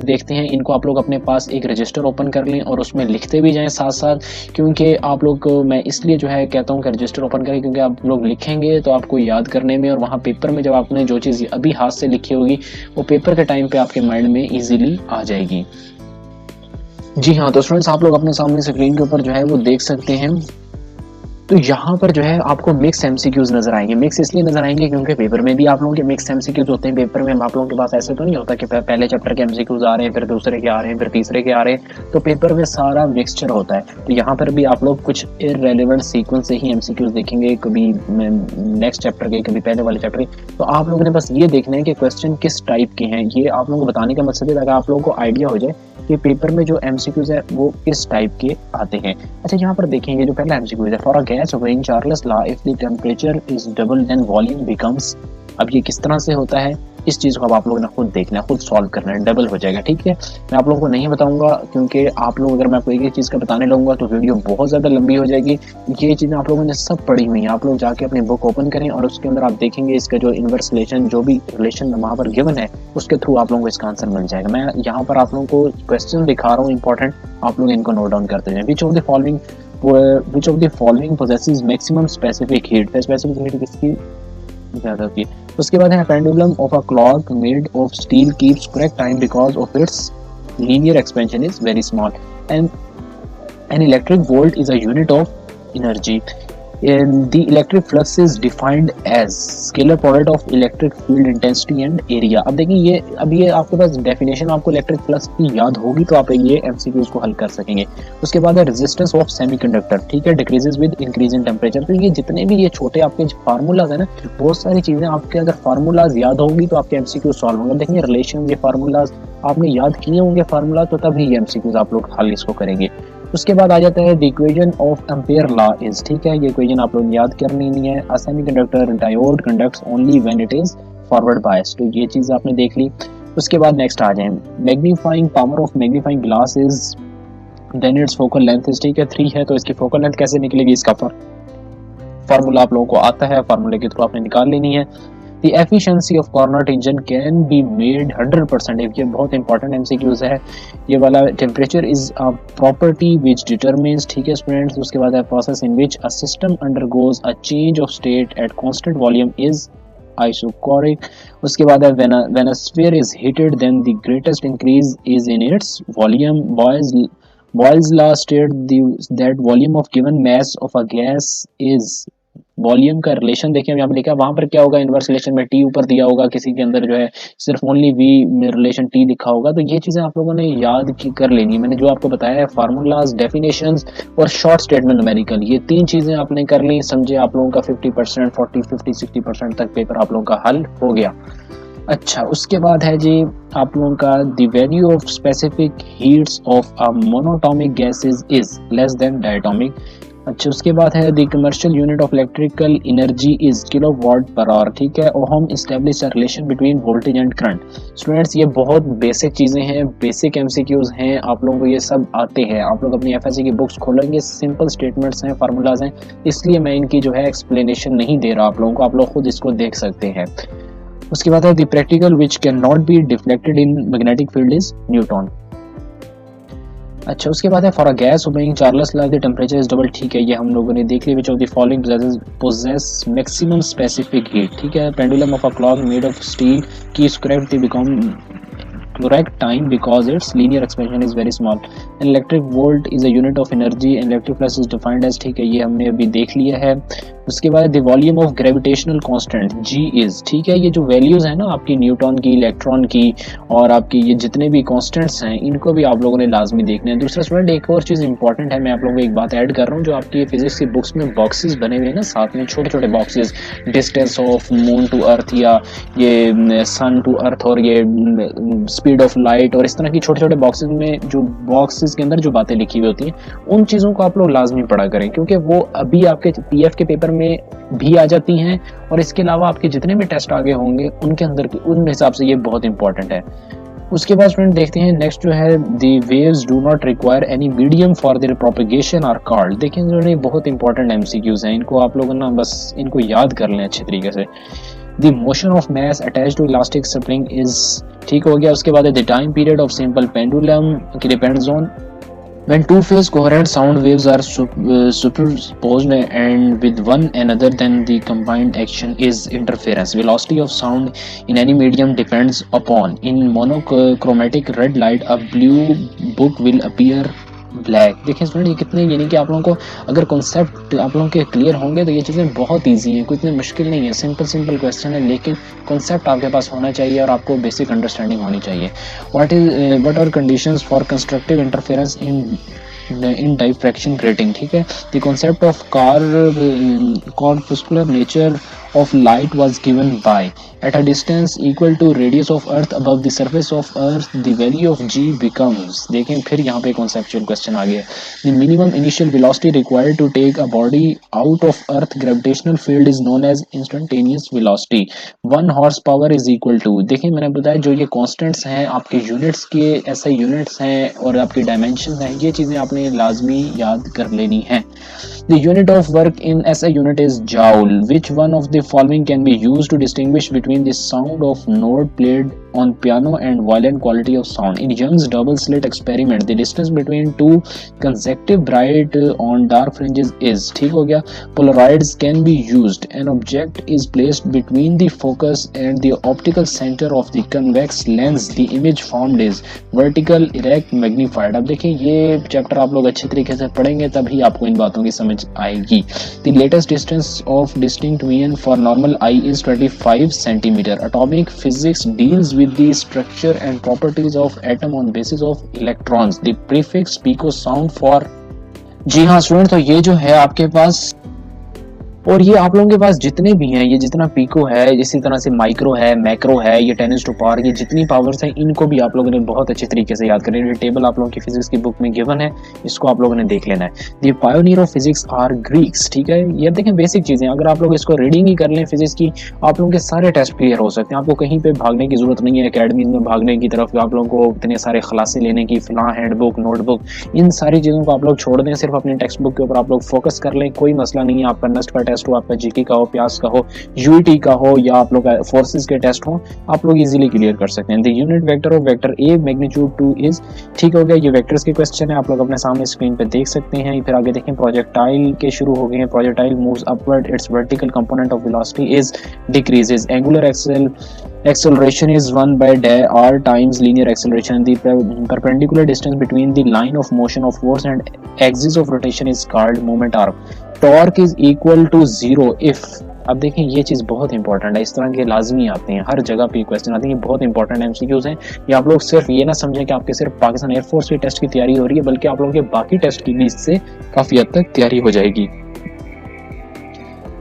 देखते हैं, इनको आप लोग अपने पास एक रजिस्टर ओपन कर लें और उसमें लिखते भी जाएं साथ साथ, क्योंकि आप लोग को मैं इसलिए जो है कहता हूँ कि रजिस्टर ओपन करें, क्योंकि आप लोग लिखेंगे तो आपको याद करने में और वहाँ पेपर में जब आपने जो चीज़ अभी हाथ से लिखी होगी वो पेपर के टाइम पे आपके माइंड में ईजिली आ जाएगी। जी हाँ, तो स्टूडेंट्स आप लोग अपने सामने स्क्रीन के ऊपर जो है वो देख सकते हैं। तो यहाँ पर जो है आपको मिक्स एमसीक्यूज नजर आएंगे। मिक्स इसलिए नजर आएंगे क्योंकि पेपर में भी आप लोगों के मिक्स एमसीक्यूज होते हैं। पेपर में आप लोगों के पास ऐसे तो नहीं होता कि पहले चैप्टर के एमसीक्यूज आ रहे हैं, फिर दूसरे के आ रहे हैं, फिर तीसरे के आ रहे हैं। तो पेपर में सारा मिक्सचर होता है। तो यहाँ पर भी आप लोग कुछ इररेलेवेंट सीक्वेंस से ही एमसीक्यूज देखेंगे, कभी नेक्स्ट चैप्टर के, कभी पहले वाले चैप्टर के। तो आप लोगों ने बस ये देखना है कि क्वेश्चन किस टाइप के हैं। ये आप लोगों को बताने का मकसद है ताकि आप लोगों को आइडिया हो जाए कि पेपर में जो एमसीक्यूज है वो किस टाइप के आते हैं। अच्छा, यहाँ पर देखेंगे जो पहला एमसीक्यूज है, for a gas obeying Charles law if the temperature is double then volume becomes. अब ये किस तरह से होता है, इस चीज को अब आप लोगों ने खुद देखना है, खुद सॉल्व करना है, डबल हो जाएगा। ठीक है, मैं आप लोगों को नहीं बताऊंगा क्योंकि आप लोग अगर मैं आपको एक चीज का बताने लगूंगा तो वीडियो बहुत ज्यादा लंबी हो जाएगी। ये चीजें आप लोगों ने सब पढ़ी हुई हैं, आप लोग जाके अपनी बुक ओपन करें और उसके अंदर आप देखेंगे इसका जो इनवर्स रिलेशन, जो भी रिलेशन वहां पर गिवन है उसके थ्रू आप लोगों को इसका आंसर मिल जाएगा। मैं यहाँ पर आप लोगों को क्वेश्चन दिखा रहा हूँ इंपॉर्टेंट, आप लोग इनको नोट डाउन करते जाएं। विच of the following possesses maximum specific heat. Specific heat किसकी ज्यादा होती है? उसके बाद है pendulum of a clock made of steel keeps correct time because of its linear expansion is very small and an electric volt is a unit of energy and the electric flux is defined as scalar product of electric field intensity and area। अब देखिए ये आपके पास definition आपको electric flux की याद होगी तो आप ये एमसीक्यूज को हल कर सकेंगे। उसके बाद है रेजिस्टेंस ऑफ सेमीकंडक्टर, ठीक है, decreases with increase in temperature. तो ये जितने भी ये छोटे आपके फार्मूलाज है ना, बहुत सारी चीजें आपके अगर फार्मूलाज याद होगी तो आपके एमसीक्यू सॉल्व होंगे। देखिए रिलेशन, ये फार्मूलाज आपने याद किए होंगे फार्मूला, तो तभी ये एमसीक्यूज आप लोग हल इसको करेंगे। उसके बाद आ जाता है the equation of ampere law is, ठीक है, ये इक्वेशन आप लोग याद करनी नहीं है। अ semiconductor diode conducts only when it is forward bias. तो ये चीज आपने देख ली। उसके बाद नेक्स्ट आ जाए, magnifying power of magnifying glass is then its focal length is, ठीक है, 3 है। तो इसकी फोकल लेंथ कैसे निकलेगी, इसका फार्मूला आप लोगों को आता है, फार्मूले के थ्रू आपने निकाल लेनी है। The efficiency of Carnot engine can be made 100%। ये बहुत इंपॉर्टेंट एमसीक्यूज है ये वाला। Temperature is a property which determines, ठीक है स्टूडेंट्स। उसके बाद है process in which a system undergoes a change of state at constant volume is isochoric. उसके बाद है when a sphere is heated then the greatest increase is in its volume. Boyle's law states that volume of given mass of a gas is volume का relation देखिए यहाँ पे लिखा है, वहां पर क्या होगा, इनवर्स रिलेशन में टी ऊपर दिया होगा, किसी के अंदर जो है सिर्फ ओनली वी में रिलेशन टी लिखा होगा। तो ये चीजें आप लोगों ने याद कर लेनी है। मैंने जो आपको बताया है फार्मूलाज, डेफिनेशंस और शॉर्ट स्टेटमेंट न्यूमेरिकल, ये 3 चीजें आपने कर ली, समझे आप लोगों का 50%, 40, 50, 60% तक पेपर आप लोगों का हल हो गया। अच्छा, उसके बाद है जी आप लोगों का the value of specific heats of a monoatomic gases is less than diatomic. अच्छा, उसके बाद है the commercial unit of electrical energy is kilowatt per hour, ठीक है। Ohm establish a relation between voltage and current. Students ये बहुत basic चीजें हैं, बेसिक एमसीक्यूज हैं, आप लोगों को ये सब आते हैं। आप लोग अपनी एफएससी की बुक्स खोलेंगे, सिंपल स्टेटमेंट्स हैं, फार्मूलाज हैं, इसलिए मैं इनकी जो है एक्सप्लेनेशन नहीं दे रहा आप लोगों को, आप लोग खुद इसको देख सकते हैं। उसके बाद है the practical which can not be deflected in magnetic field is newton. अच्छा, उसके बाद है for a gas obeying Charles law the temperature is double, ठीक है, ये हम लोगों ने देख लिया। Which of the following possesses maximum specific heat, ठीक है, pendulum of a clock made of steel keeps correct the become correct time because its linear expansion is very small। An electric volt is a unit of energy and electric flux is defined as, ठीक है, ये हमने अभी देख लिया है। उसके बाद the volume of gravitational constant G is, ठीक है, ये जो वैल्यूज है ना आपकी न्यूटन की, इलेक्ट्रॉन की और आपकी ये जितने भी कॉन्स्टेंट्स हैं इनको भी आप लोगों ने लाजमी देखने हैं। दूसरा स्टूडेंट एक और चीज इंपॉर्टेंट है, मैं आप लोगों को एक बात ऐड कर रहा हूँ, जो आपकी फिजिक्स की बुक्स में बॉक्सेस बने हुए हैं ना, साथ में छोटे छोटे boxes, distance of moon to earth या ये सन टू अर्थ और ये स्पीड ऑफ लाइट और इस तरह की छोटे छोटे बॉक्सेस में, जो बॉक्सेस के अंदर जो बातें लिखी हुई होती हैं उन चीज़ों को आप लोग लाजमी पढ़ा करें, क्योंकि वो अभी आपके पीएफ के पेपर में भी आ जाती हैं और इसके अलावा आपके जितने भी टेस्ट आगे होंगे उनके अंदर उन हिसाब से ये बहुत इंपॉर्टेंट है। उसके बाद स्टूडेंट देखते हैं नेक्स्ट जो है the waves do not require any medium for their propagation are called. देखिए जो बहुत इंपॉर्टेंट एमसीक्यूज हैं, इनको आप लोग ना बस इनको याद कर लें अच्छे तरीके से। The motion of mass attached to elastic spring is, ठीक हो गया। उसके बाद the time period of simple pendulum depends on when two phase coherent sound waves are superposed and with one another, then the combined action is interference. Velocity of sound in any medium depends upon, in monochromatic red light a blue book will appear black. देखिए student ये कितने, यानी कि आप लोगों को अगर concept आप लोगों के क्लियर होंगे तो ये चीज़ें बहुत इजी हैं, कोई इतनी मुश्किल नहीं है, सिंपल क्वेश्चन है, लेकिन कॉन्सेप्ट आपके पास होना चाहिए और आपको बेसिक अंडरस्टैंडिंग होनी चाहिए। What are conditions for constructive interference in diffraction grating, ठीक है। The concept of corpuscular nature of light was given by, at a distance equal to radius of earth above the surface of earth the value of g becomes, देखें फिर यहाँ पे conceptual question आ गया, the minimum initial velocity required to take a body out of earth gravitational field is known as instantaneous velocity, 1 horsepower is equal to, देखिए मैंने बताया जो ये constants हैं आपके units के ऐसे units हैं और आपके dimensions हैं, ये चीज़ें आपने लाजमी याद कर लेनी है। The unit of work in SI unit is joule. Which one of the following can be used to distinguish between the sound of note played on piano and violin quality of sound? In Young's double slit experiment, the distance between two consecutive bright on dark fringes is, ठीक हो गया। Polaroids can be used. An object is placed between the focus and the optical center of the convex lens. The image formed is vertical, erect, magnified. अब देखिए ये chapter आप लोग अच्छे तरीके से पढ़ेंगे तभी आपको इन बातों की समझ आएगी। The latest distance of distinct median for normal eye is 25 centimeter. Atomic physics deals with the structure and properties of atom on basis of electrons. The prefix pico sound for, जी हाँ स्टूडेंट, तो ये जो है आपके पास, और ये आप लोगों के पास जितने भी हैं, ये जितना पीको है, इसी तरह से माइक्रो है, मैक्रो है, ये 10 टू पावर, ये जितनी पावर्स हैं इनको भी आप लोगों ने बहुत अच्छे तरीके से याद करना है। ये टेबल आप लोगों की फिजिक्स की बुक में गिवन है, इसको आप लोगों ने देख लेना है। The pioneer of physics are Greeks, ठीक है। ये देखें बेसिक चीज़ें, अगर आप लोग इसको रीडिंग ही कर लें फिजिक्स की, आप लोगों के सारे टेस्ट क्लियर हो सकते हैं। आपको कहीं पर भागने की जरूरत नहीं है, अकेडमी में भागने की तरफ आप लोगों को इतने सारे खलासे लेने की, फिलहाल हैंडबुक, नोटबुक, इन सारी चीज़ों को आप लोग छोड़ दें, सिर्फ अपने टेक्स्ट बुक के ऊपर आप लोग फोकस कर लें, कोई मसला नहीं है। आपका नस्ट का टेस्ट हो, आपका जीके का हो, प्यास का हो, यूईटी का हो, या आप लोग फोर्सेस के टेस्ट हो, आप लोग इजीली क्लियर कर सकते हैं। The unit vector of vector A magnitude 2 is, ठीक हो गया। ये वेक्टर्स के क्वेश्चन है, आप लोग अपने सामने स्क्रीन पे देख सकते हैं। फिर आगे देखें, प्रोजेक्टाइल के शुरू हो गए हैं। Projectile moves upward, it's vertical component of velocity is decreases, angular acceleration is 1 by r times linear acceleration. The perpendicular distance between the line of motion of force and axis of rotation is called moment arc. Torque is equal to 0 if, अब देखें ये चीज़ बहुत important है, इस तरह के लाजमी आते हैं, हर जगह पे क्वेश्चन आते हैं, ये बहुत इंपॉर्टेंट एमसीक्यूज हैं। ये आप लोग सिर्फ ये ना समझें कि आपके सिर्फ पाकिस्तान एयरफोर्स के टेस्ट की तैयारी हो रही है, बल्कि आप लोगों के बाकी टेस्ट की भी इससे काफ़ी हद तक तैयारी हो जाएगी,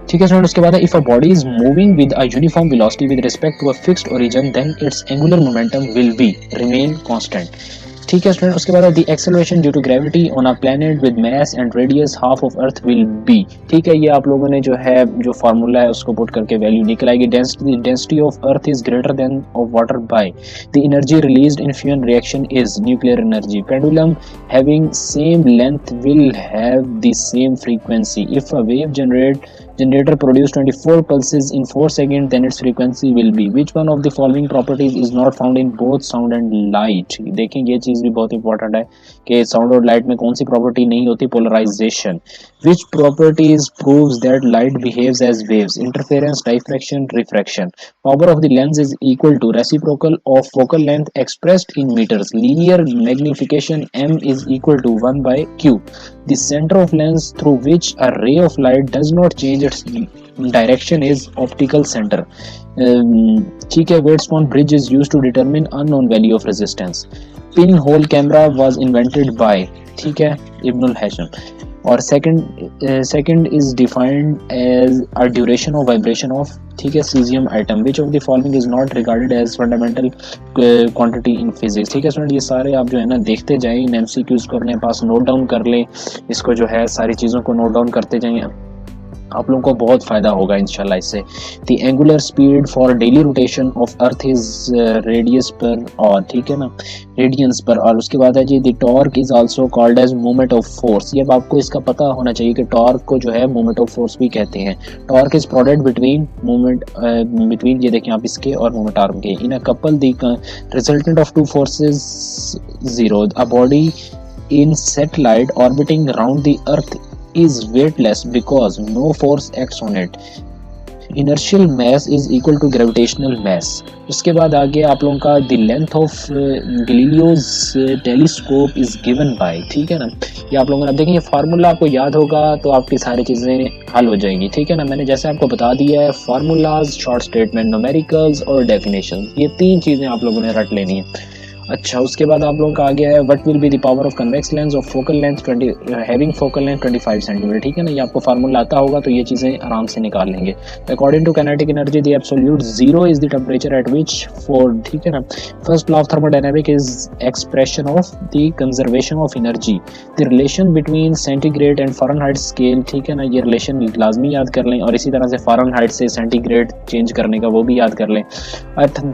ठीक है स्टूडेंट। उसके बाद if a body is moving with a uniform velocity with respect to a fixed origin, then its angular momentum will be remain constant, ठीक है स्टूडेंट। उसके बाद the acceleration due to gravity on a planet with mass and radius half of earth will be, ठीक है। ये आप लोगों ने जो है जो फार्मूला है उसको पुट करके वैल्यू निकल आएगी। Density of earth is greater than of water by the energy released in fusion reaction is nuclear energy. Pendulum having same length will have the same frequency. If a wave generator produce 24 pulses in 4 seconds, then its frequency will be, which one of the following properties is not found in both sound and light। देखें ये चीज़ भी बहुत important है कि sound और light में कौन सी property नहीं होती, polarisation. which properties proves that light behaves as waves, interference, diffraction, refraction। power of the lens is equal to reciprocal of focal length expressed in meters, linear magnification m is equal to 1 by q। the center of lens through which a ray of light does not change its direction is optical center, ठीक है। Wheatstone bridge is used to determine unknown value of resistance। pinhole camera was invented by, ठीक है, Ibn al-Hashim। और second is defined as a duration of vibration of, ठीक है, cesium atom। which of the following is not regarded as fundamental quantity in physics, ठीक है student. ये सारे आप जो है ना देखते जाएं, इन एमसीक्यूज को अपने पास नोट डाउन कर लें, इसको जो है सारी चीज़ों को नोट डाउन करते जाएं। आप लोगों को बहुत फ़ायदा होगा इंशाल्लाह इससे। The angular speed for daily rotation of earth is radius पर, और ठीक है ना, रेडियंस पर। और उसके बाद है जी the torque is also called as moment of force. ये अब आपको इसका पता होना चाहिए कि टॉर्क को जो है मोमेंट ऑफ फोर्स भी कहते हैं। Torque is product between moment between, ये देखें आप, इसके और मोमेंट आर्म के। In a couple the resultant of two forces zero. A body in satellite orbiting around the earth is weightless because no force acts on it. Inertial mass is equal to gravitational mass. उसके बाद आगे आप लोगों का the length of Galileo's telescope is given by, ठीक है ना। ये आप लोगों ने, अब देखें ये फार्मूला आपको याद होगा तो आपकी सारी चीज़ें हल हो जाएंगी, ठीक है ना। मैंने जैसे आपको बता दिया है, फार्मूलाज, शॉर्ट स्टेटमेंट, न्यूमेरिकल्स और डेफिनेशन, ये 3 चीज़ें आप लोगों ने रट लेनी है। अच्छा, उसके बाद आप लोगों का आ गया है what will be the power of convex lens of focal length 20 having focal length 25 centimetre, ठीक है ना। ये आपको फार्मूला आता होगा तो ये चीज़ें आराम से निकाल लेंगे। According to kinetic energy the absolute zero is the temperature at which for, ठीक है ना। First law of thermodynamic is expression of the conservation of energy. The relation between centigrade and Fahrenheit scale, ठीक है ना, ये relation लाजमी याद कर लें। और इसी तरह से फ़ारेनहाइट से सेंटीग्रेड चेंज करने का वो भी याद कर लें।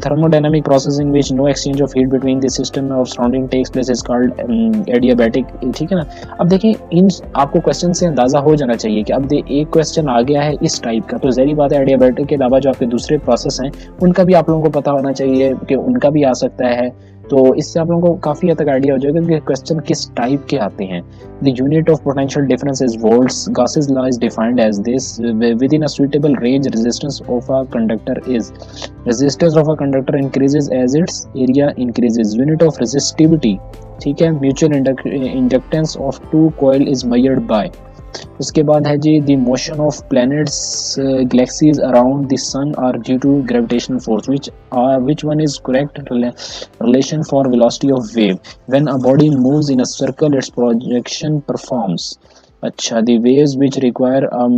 Thermodynamic process in which no exchange of heat between system of surrounding takes place is called adiabatic, ठीक है ना। अब देखिए इन आपको क्वेश्चन से अंदाजा हो जाना चाहिए कि अब एक क्वेश्चन आ गया है इस टाइप का, तो ज़ाहिर बात है एडियाबैटिक के अलावा जो आपके दूसरे प्रोसेस हैं उनका भी आप लोगों को पता होना चाहिए कि उनका भी आ सकता है। तो इससे आप लोगों को काफ़ी हद तक आइडिया हो जाएगा कि क्वेश्चन किस टाइप के आते हैं। The unit of potential difference is volts. Gauss's law is defined as this. Within a suitable range resistance of a conductor is, resistance of a conductor increases as its area increases. Unit of resistivity, ठीक है, mutual inductance of two coil is measured by. उसके बाद है जी the motion of planets galaxies around the sun are due to gravitational force which one is correct relation for velocity of wave. When a body moves in a circle its projection performs. अच्छा, the waves which require a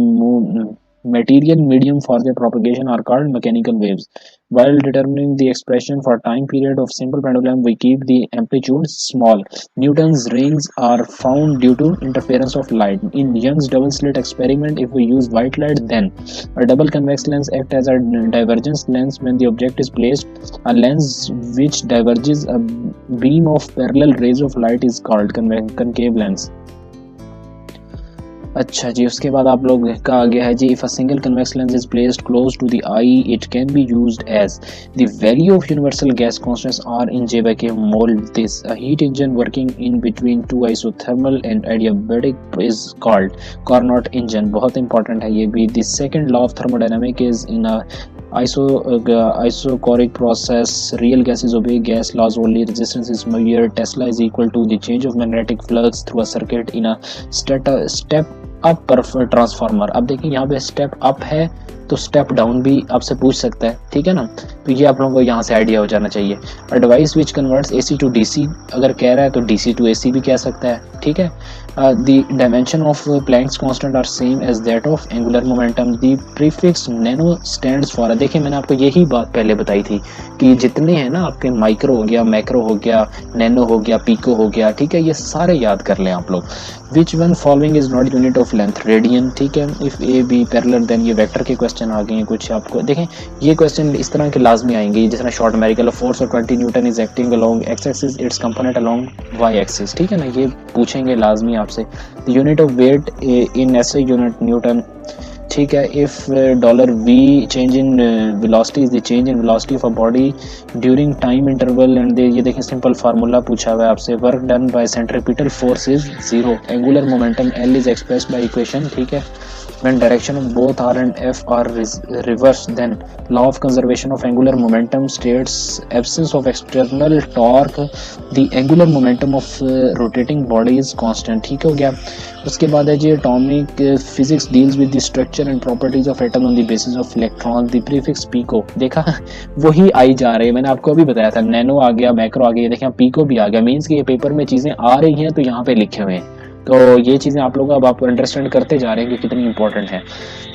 material medium for their propagation are called mechanical waves. While determining the expression for time period of simple pendulum, we keep the amplitude small. Newton's rings are found due to interference of light. In Young's double slit experiment, if we use white light, then a double convex lens acts as a divergence lens when the object is placed. A lens which diverges a beam of parallel rays of light is called concave lens. अच्छा जी, उसके बाद आप लोग का आ गया है जी if a single convex lens is placed close to the eye it can be used as the value of universal gas constants are in J K mould this a heat engine working in between two isothermal and adiabatic is called Carnot engine. बहुत important है ये भी। The second law of thermodynamic is in a isocoric process real gases obey gas laws only. Resistance is measured. Tesla is equal to the change of magnetic flux through a circuit in a step up transformer. अब देखिए यहाँ पे step up है तो step down भी आपसे पूछ सकता है, ठीक है ना। तो ये आप लोगों को यहाँ से आइडिया हो जाना चाहिए। A device which converts AC to DC अगर कह रहा है तो DC टू AC भी कह सकता है, ठीक है। The dimension of Planck's constant are same as that of angular momentum. The prefix nano stands for, देखिए मैंने आपको यही बात पहले बताई थी कि जितने हैं ना आपके माइक्रो हो गया, मैक्रो हो गया, नैनो हो गया, पीको हो गया, ठीक है, ये सारे याद कर लें आप लोग। Which one following is not unit of length, radian, ठीक है। If A B parallel then ये वेक्टर के क्वेश्चन आ गए हैं कुछ आपको। देखें ये क्वेश्चन इस तरह के लाजमी आएंगे, जिस तरह short numerical force of 20 newton is acting along X axis its component along Y axis, ठीक है ना, ये पूछेंगे लाजमी आपसे। The unit of weight in SI unit newton, ठीक है। If delta v change in velocity is the change in velocity of a body during time interval and ये देखें सिंपल फार्मूला पूछा हुआ है आपसे। Work done by centripetal force is zero. Angular momentum L is expressed by equation, ठीक है। When direction of both R and F are reversed, then law of conservation of angular momentum states absence of external torque. The angular momentum of rotating body is constant, ठीक हो गया। उसके बाद है जी atomic physics deals with the structure and properties of atom on the basis of electron. The prefix pico, देखा वही आई जा रही है, मैंने आपको अभी बताया था। नैनो आ गया, मैक्रो आ गया, देखें पिको भी आ गया। मीन्स कि ये पेपर में चीज़ें आ रही हैं तो यहाँ पे लिखे हुए हैं। तो ये चीज़ें आप लोग अब आप अंडरस्टैंड करते जा रहे हैं कि कितनी इंपॉर्टेंट है।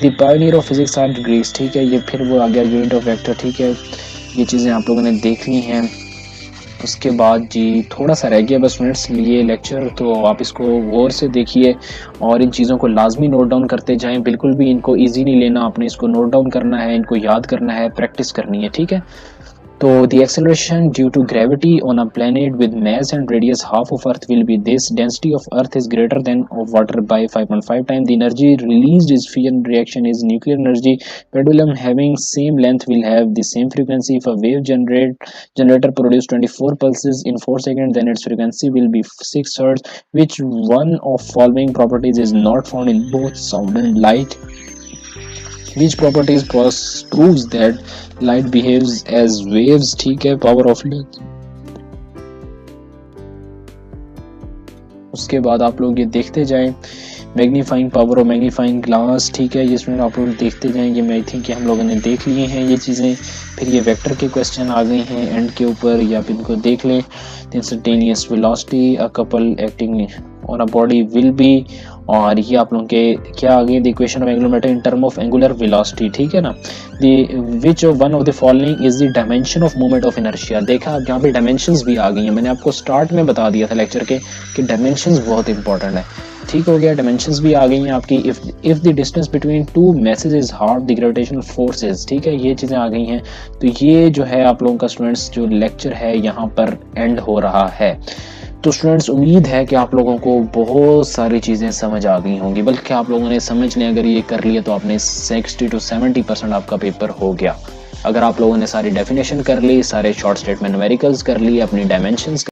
The pioneer of physics are Greece, ठीक है। ये फिर वो आ गया यूनिट ऑफ वेक्टर, ठीक है। ये चीज़ें आप लोगों ने देख ली हैं। उसके बाद जी थोड़ा सा रह गया बस स्टूडेंट्स ये लेक्चर, तो आप इसको गौर से देखिए और इन चीज़ों को लाजमी नोट डाउन करते जाएं। बिल्कुल भी इनको इजी नहीं लेना, आपने इसको नोट डाउन करना है, इनको याद करना है, प्रैक्टिस करनी है, ठीक है। तो the acceleration due to gravity on a planet with mass and radius half of Earth will be this: density of Earth is greater than of water by 5.5 times. The energy released is fission reaction is nuclear energy. Pendulum having same length will have the same frequency. If a wave generator produce 24 pulses in 4 seconds, then its frequency will be 6 hertz. Which one of following properties is not found in both sound and light? Which properties proves that light behaves as waves? ठीक है, power of light. उसके बाद आप लोग ये देखते जाएं magnifying power और मैग्नीफाइंग ग्लास, ठीक है, जिसमें आप लोग देखते जाएंगे। मैं आई थिंक कि हम लोगों ने देख लिए हैं ये चीज़ें। फिर ये वेक्टर के क्वेश्चन आ गए हैं एंड के ऊपर, या फिर इनको देख लें। Instantaneous velocity a couple acting on a body will be, और ये आप लोगों के क्या आ गई, the equation of angular momentum in term of angular velocity, ठीक है ना। Which of one of the following is the dimension of moment of inertia. देखा आप यहाँ पे डायमेंशंस भी आ गई हैं, मैंने आपको स्टार्ट में बता दिया था लेक्चर के कि डायमेंशंस बहुत इंपॉर्टेंट है, ठीक हो गया। डायमेंशंस भी आ गई हैं आपकी। If the distance between two message is hard the gravitational forces, ठीक है, ये चीज़ें आ गई हैं। तो ये जो है आप लोगों का स्टूडेंट्स जो लेक्चर है यहाँ पर एंड हो रहा है। तो स्टूडेंट्स उम्मीद है कि आप लोगों को बहुत सारी चीज़ें समझ आ गई होंगी, बल्कि आप लोगों ने समझ लें अगर ये कर लिया तो आपने 60 to 70% आपका पेपर हो गया। अगर आप लोगों ने सारी डेफिनेशन कर ली, सारे शॉर्ट स्टेटमेंट न्यूमेरिकल्स कर ली, अपनी डायमेंशंस